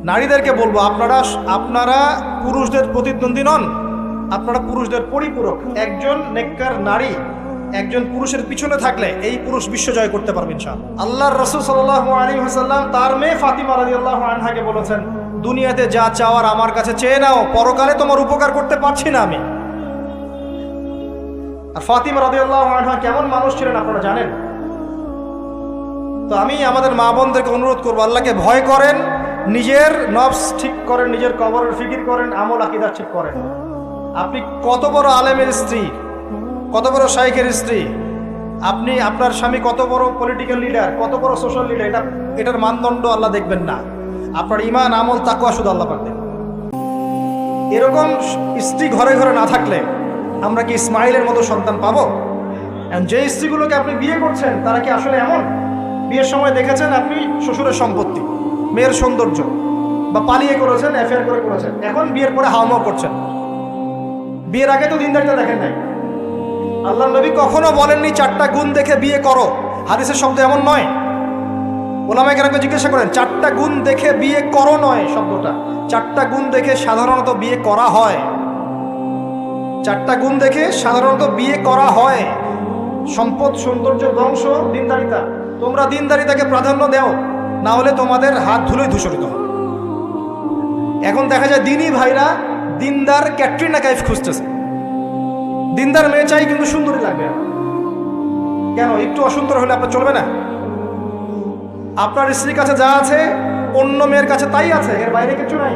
নারীদেরকে বলবো, আপনারা পুরুষদের প্রতিদ্বন্দ্বী নন, আপনারা পুরুষদের পরিপূরক। একজন নেককার নারী একজন পুরুষের পিছনে থাকলে এই পুরুষ বিশ্ব জয় করতে পারবে ইনশাআল্লাহ। আল্লাহর রাসূল সাল্লাল্লাহু আলাইহি ওয়াসাল্লাম তার মেয়ে ফাতিমা রাদিয়াল্লাহু আনহাকে বলেছেন, দুনিয়াতে যা চাওয়ার আমার কাছে চেয়ে নাও, পরকালে তোমার উপকার করতে পারছি না আমি। আর ফাতিমা রাদিয়াল্লাহু আনহা কেমন মানুষ ছিলেন আপনারা জানেন। তো আমি আমাদের মা বোনদেরকে অনুরোধ করবো, আল্লাহকে ভয় করেন, নিজের নফস ঠিক করেন, নিজের কবরের ফিকির করেন, আমল আকীদা ঠিক করেন। আপনি কত বড় আলেমের স্ত্রী, কত বড় শাইখের স্ত্রী, আপনি আপনার স্বামী কত বড় পলিটিক্যাল লিডার, কত বড় সোশ্যাল লিডার, এটার মানদণ্ড আল্লাহ দেখবেন না। আপনার ঈমান, আমল, তাকওয়া শুধু আল্লাহ পাক দেখবেন। এরকম স্ত্রী ঘরে ঘরে না থাকলে আমরা কি ইসমাইলের মতো সন্তান পাবো? যে স্ত্রীগুলোকে আপনি বিয়ে করছেন তারা কি আসলে এমন? বিয়ের সময় দেখেছেন আপনি শ্বশুরের সম্পত্তি, মেয়ের সৌন্দর্য, বা পালিয়ে করেছেন, অ্যাফেয়ার করে করেছেন, এখন বিয়ের পরে হাওমাও করছেন। বিয়ের আগে তো দিনদারিতা দেখেন নাই। আল্লাহ নবী কখনো বলেননি 4টা গুণ দেখে বিয়ে করো, হাদিসের শব্দ এমন নয়। ওলামায়ে কেরামকে জিজ্ঞাসা করেন, 4টা গুণ দেখে বিয়ে করো নয় শব্দটা, 4টা গুণ দেখে সাধারণত বিয়ে করা হয়। 4টা গুণ দেখে সাধারণত বিয়ে করা হয়: সম্পদ, সৌন্দর্য, বংশ, দিনদারিতা। তোমরা দিনদারিতাকে প্রাধান্য দাও, না হলে তোমাদের হাত ধুলোয় ধূসরিত হবে। এখন দেখা যায় দিনই ভাইরা দিনদার ক্যাটরিনা কাইফ খুঁজতেছে। দিনদার মেয়ে চাই কিন্তু সুন্দরী লাগবে। কেন? একটু অসুন্দর হলে আপনার চলবে না? আপনার স্ত্রীর কাছে যা আছে অন্য মেয়ের কাছে তাই আছে, এর বাইরে কিছু নাই।